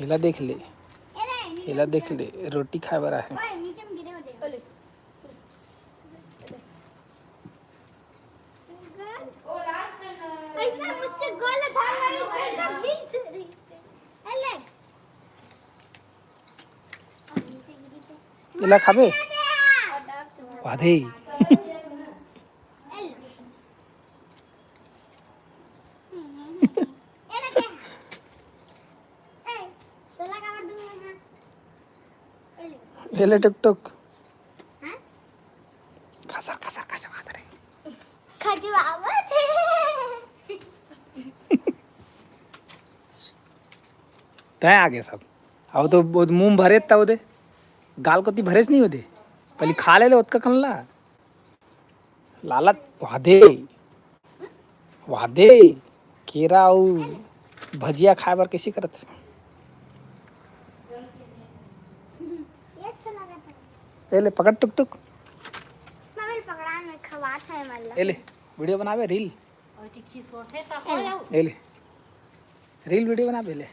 हिला देख ले, हिला देख ले, रोटी खाए बरा है। हिला खाबे वादे हेले टुक टुक खसा खसा खसा वादरे खजवावत है। तय आगे सब अब तो बहुत मुंह भरे तव दे गाल को ती भरेच नहीं होते पहले खा ले उतका कनला लाला वादे केरा और भजिया खाए बार कैसी करत ले पकड़ टुक टुक ले वीडियो बनावे रील ले रील वीडियो बनावे ले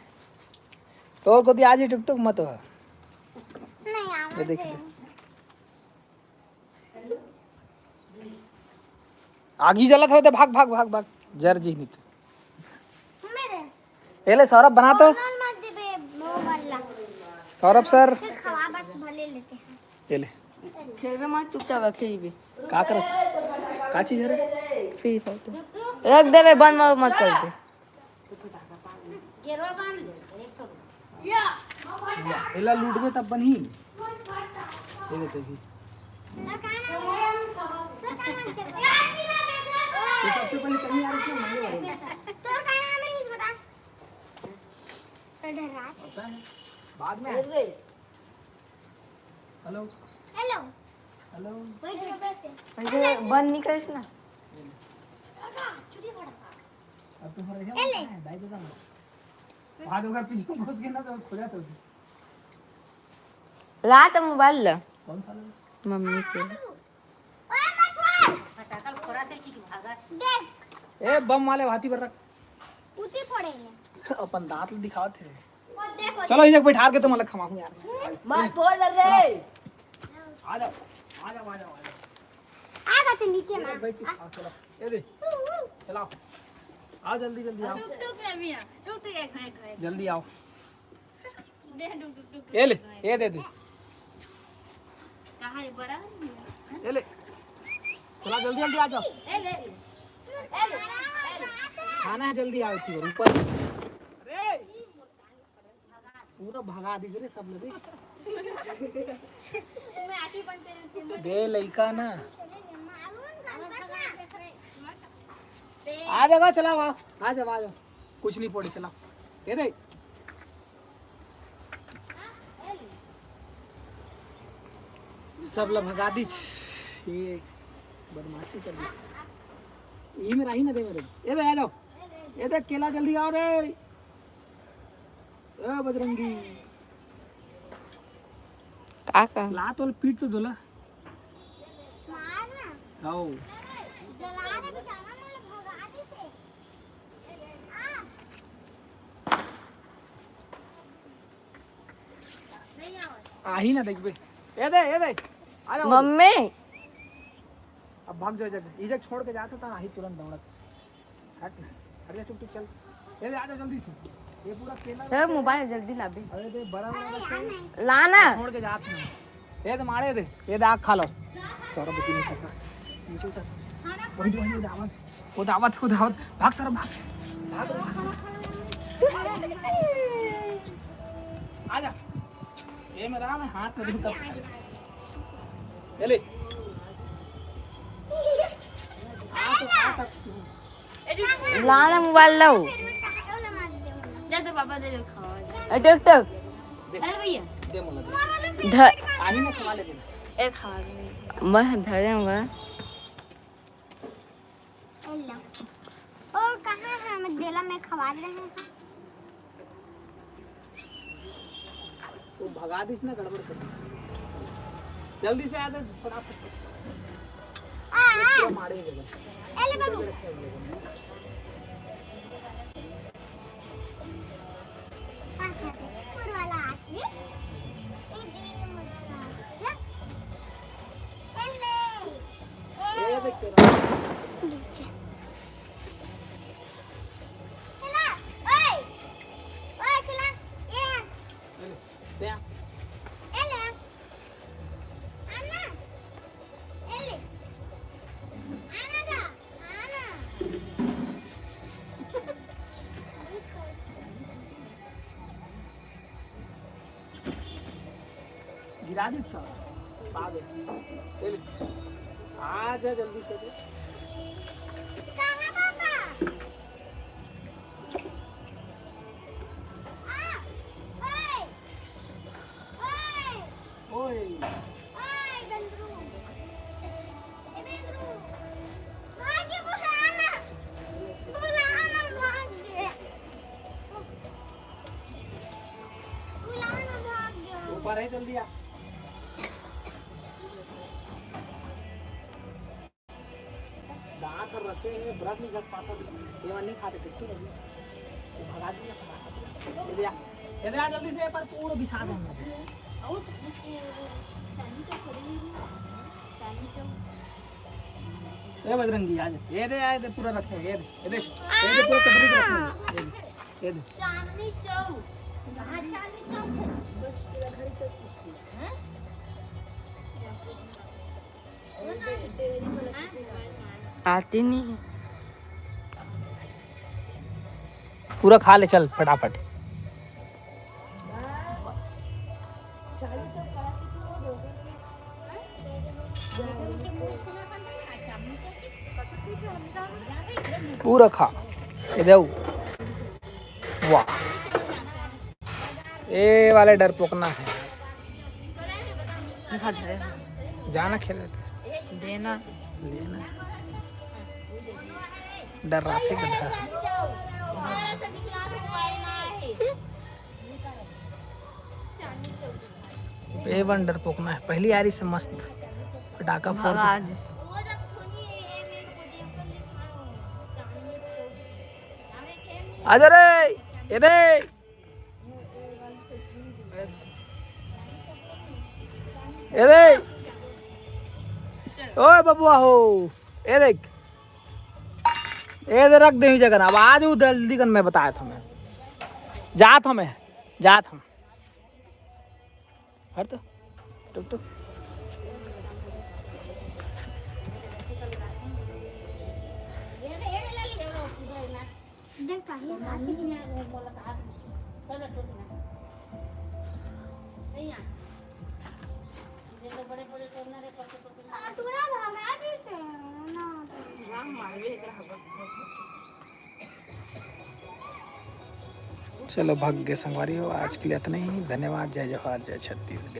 तो को दी आज ही टुक टुक मत नहीं देख ले आगी जलत होते भाग भाग भाग भाग जर जी नहीं ले सौरभ बना तो सौरभ सर ले खेलबे मत चुपचाप खेलबे का करत का चीज है रे फ्री फायर रख देबे बंद मत कर दे एला लूट में तब बनी ये देते भी ये सबसे पहले कहीं आ रही थी मंगे वाली बाद में हेलो हेलो हेलो म्हणजे बंद नहीं करिस ना अब तो हमारे यहाँ दाई तो जाना बाद होगा पीछे घुस के ना तो खुला तो रात मोबाइल ला कौन सा मम्मी के ए बम वाले हाथी पर रख उती फोड़ेंगे अपन दांत दिखावत थे वो देखो चलो इधर बैठा के तो मतलब खमाऊं यार मत फोड़ रे आ जाओ आ जाओ आ जाओ आगा तो नीचे में बैठ के आओ चलो ये दे चलाओ आओ जल्दी जल्दी आओ टुक टुक में भी टुक टुक एक जल्दी आओ दे टुक टुक ये ले ये दे दे कहां रे बड़ा ये ले चला जल्दी जल्दी आ जाओ ए ले खाना है जल्दी आओ इधर ऊपर अरे पूरा भगा दी रे सब लोग मैं आटी बनते रहती बे लइका ना हूं आ जाओ चलाओ आ जाओ कुछ नहीं पड़ी चलाओ ये दे सब लोग भगा दी ये बदमाशी कर दी यही में रही ना दे मेरे ये दे आ जाओ ये दे केला जल्दी आओ रे ए बजरंगी काका ला तो पीट तो दोला मार ना आओ जला दे बेचारा मैं भगा दी से नहीं आओ आ ही ना देख बे ये दे आ जाओ मम्मी अब भाग जाओ जग ये जग छोड़ के जाता था ही तुरंत दौड़त हट ना अरे चुप चुप चल ये दे आ जाओ जल्दी से ये पूरा केला चल मोबाइल जल्दी ला बे अरे दे बड़ा वाला रखे ला ना छोड़ के जात नहीं ये दे मारे दे ये दे आग खा लो सौरभ बेटी नीचे उतर वही दावत वो दावत भाग सौरभ भाग आ जा ये मेरा मैं हाथ में दूं तब ये ले ला ना मोबाइल लो जा तो पापा दे दो खाओ टक टक अरे भैया दे मोला दे धर आही ना खवा ले दे ए खा दे मैं धरेंगा हेलो ओ कहां है मैं देला में खवा रहे हैं तू भगा दिस ना गड़बड़ कर जल्दी से आ दे फटाफट पूरा मारे देगा एले बाबू गिरा दी इसका पा दे ले ले। आ जा जल्दी से दे। कहाँ पापा ओए ओए गंदरू ए गंदरू भाग के बुलाना भाग दे बुलाना भाग दे ऊपर है जल्दी आ। दांत और रचे हैं ब्रश नहीं घस पाता ये नहीं खाते टिट्टू नहीं वो भगा दिया ये दे आ जल्दी से पर पूरा बिछा देंगे। ये बजरंगी आज ये दे पूरा रखेंगे ये दे पूरा कटोरी रखेंगे ये दे चांदनी चौक कहाँ चांदनी चौक बस तेरा घर चौक हैं आती नहीं है। पूरा खा ले चल फटाफट। पूरा खा ये दे वाह ये वाले डर पोकना है दिखा दे जाना खेल देना लेना डर रहा थे गधा ये वन डर पोकना है पहली यारी से मस्त पटाखा फोड़ भगा के जिस आजा रे ये दे ये दे ओए बबुआ हो ये देख ये दे रख दे जगह अब आज वो जल्दी कर मैं बताया था मैं जात हम हट तो टुक टुक देख काहे तोरा भगा दी से ना चलो भाग्य संगवारी हो आज के लिए इतना ही। धन्यवाद। जय जवाहर जय छत्तीसगढ़।